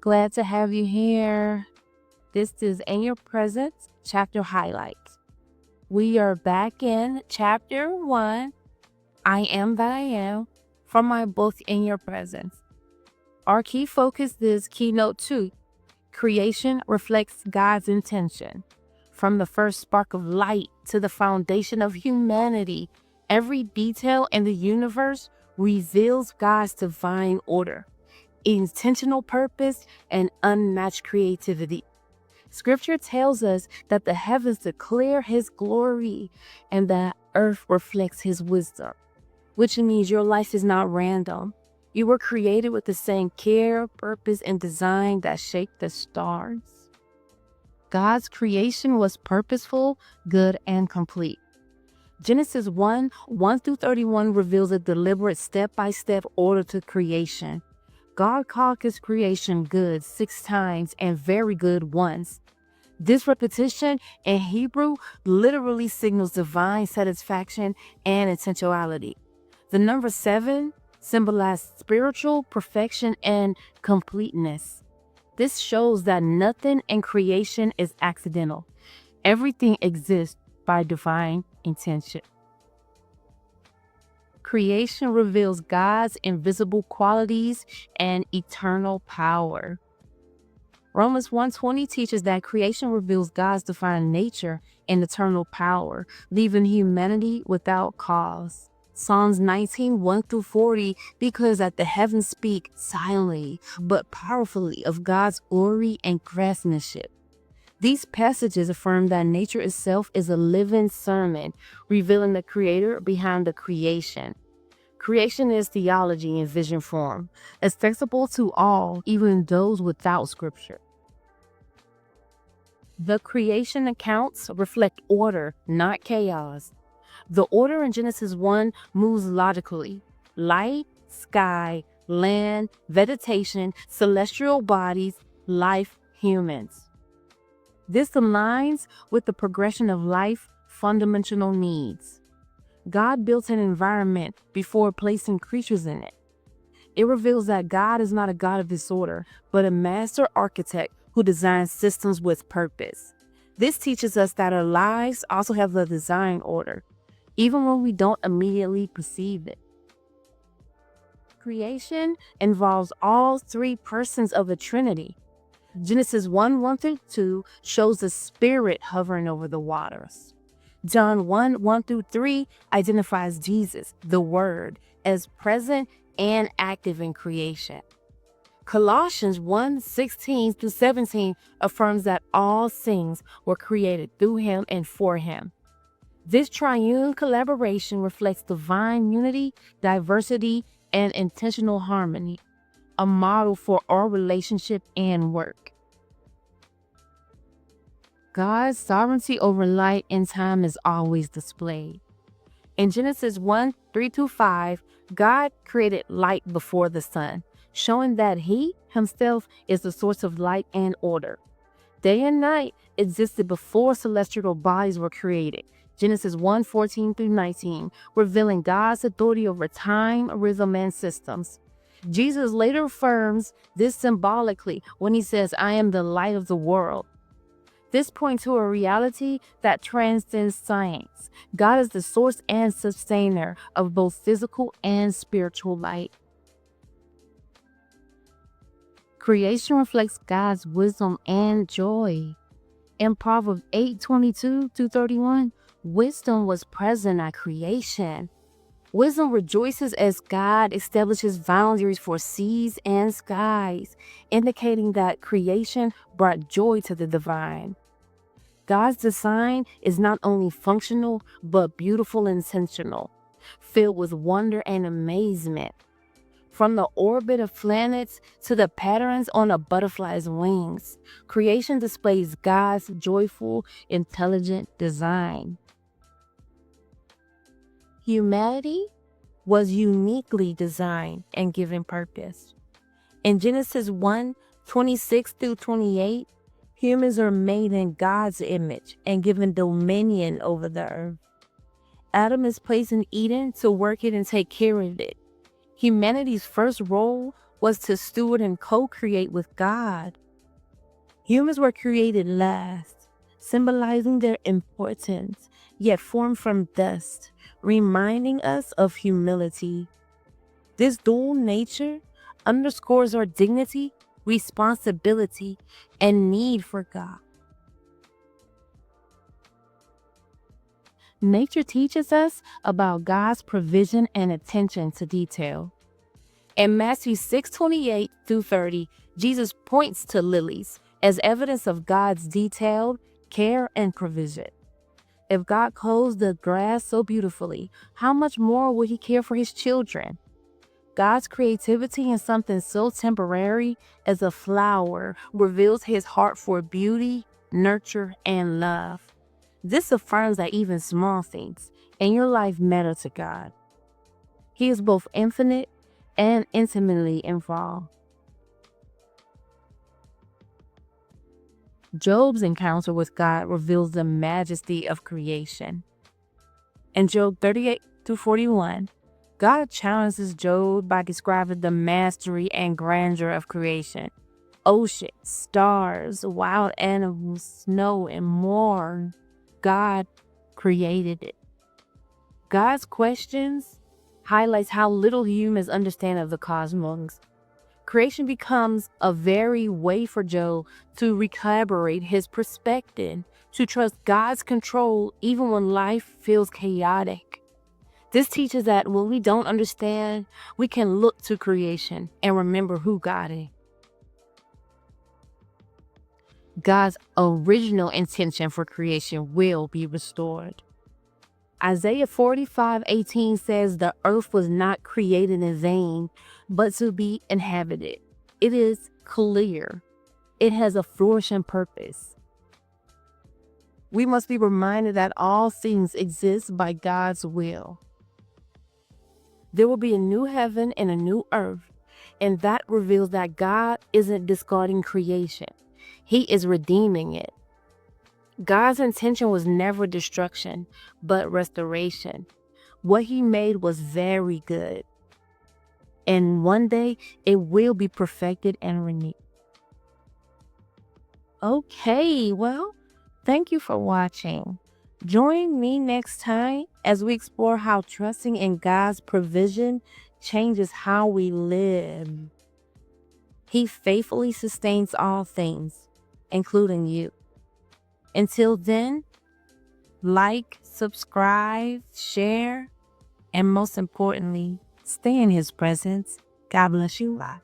Glad to have you here. This is In Your Presence chapter highlights. We are back in chapter 1, I Am That I Am, from my book In Your Presence. Our key focus is keynote 2. Creation reflects God's intention. From the first spark of light to the foundation of humanity, every detail in the universe reveals God's divine order, intentional purpose, and unmatched creativity. Scripture tells us that the heavens declare His glory and the earth reflects His wisdom, which means your life is not random. You were created with the same care, purpose, and design that shaped the stars. God's creation was purposeful, good, and complete. Genesis 1:1-31 reveals a deliberate step-by-step order to creation. God called His creation good 6 times and very good once. This repetition in Hebrew literally signals divine satisfaction and intentionality. The number 7 symbolizes spiritual perfection and completeness. This shows that nothing in creation is accidental. Everything exists by divine intention. Creation reveals God's invisible qualities and eternal power. Romans 1:20 teaches that creation reveals God's divine nature and eternal power, leaving humanity without cause. Psalms 19:1-40 declares that the heavens speak silently but powerfully of God's glory and craftsmanship. These passages affirm that nature itself is a living sermon, revealing the creator behind the creation. Creation is theology in vision form, accessible to all, even those without scripture. The creation accounts reflect order, not chaos. The order in Genesis 1 moves logically. Light, sky, land, vegetation, celestial bodies, life, humans. This aligns with the progression of life, fundamental needs. God built an environment before placing creatures in it. It reveals that God is not a God of disorder, but a master architect who designs systems with purpose. This teaches us that our lives also have a design order, even when we don't immediately perceive it. Creation involves all 3 persons of the Trinity. Genesis 1:1-2 shows the Spirit hovering over the waters. John 1:1-3 identifies Jesus, the Word, as present and active in creation. Colossians 1:16-17 affirms that all things were created through Him and for Him. This triune collaboration reflects divine unity, diversity, and intentional harmony, a model for our relationship and work. God's sovereignty over light and time is always displayed. In Genesis 1:3-5, God created light before the sun, showing that He Himself is the source of light and order. Day and night existed before celestial bodies were created. Genesis 1:14-19, revealing God's authority over time, rhythm, and systems. Jesus later affirms this symbolically when He says, "I am the light of the world." This points to a reality that transcends science. God is the source and sustainer of both physical and spiritual light. Creation reflects God's wisdom and joy. In Proverbs 8:22-31, wisdom was present at creation. Wisdom rejoices as God establishes boundaries for seas and skies, indicating that creation brought joy to the divine. God's design is not only functional, but beautiful and intentional, filled with wonder and amazement. From the orbit of planets to the patterns on a butterfly's wings, creation displays God's joyful, intelligent design. Humanity was uniquely designed and given purpose. In Genesis 1:26-28, humans are made in God's image and given dominion over the earth. Adam is placed in Eden to work it and take care of it. Humanity's first role was to steward and co-create with God. Humans were created last, symbolizing their importance, yet formed from dust, reminding us of humility. This dual nature underscores our dignity, responsibility, and need for God. Nature teaches us about God's provision and attention to detail. In Matthew 6:28 through 30, Jesus points to lilies as evidence of God's detailed care and provision. If God clothes the grass so beautifully, how much more will He care for His children? God's creativity in something so temporary as a flower reveals His heart for beauty, nurture, and love. This affirms that even small things in your life matter to God. He is both infinite and intimately involved. Job's encounter with God reveals the majesty of creation. In Job 38 through 41, God challenges Job by describing the mastery and grandeur of creation. Oceans, stars, wild animals, snow, and more. God created it. God's questions highlights how little humans understand of the cosmos. Creation becomes a very way for Job to recalibrate his perspective, to trust God's control even when life feels chaotic. This teaches that when we don't understand, we can look to creation and remember who God is. God's original intention for creation will be restored. Isaiah 45:18 says the earth was not created in vain, but to be inhabited. It is clear. It has a flourishing purpose. We must be reminded that all things exist by God's will. There will be a new heaven and a new earth, and that reveals that God isn't discarding creation. He is redeeming it. God's intention was never destruction, but restoration. What He made was very good. And one day it will be perfected and renewed. Okay, well, thank you for watching. Join me next time as we explore how trusting in God's provision changes how we live. He faithfully sustains all things, including you. Until then, like, subscribe, share, and most importantly, stay in His presence. God bless you. Bye.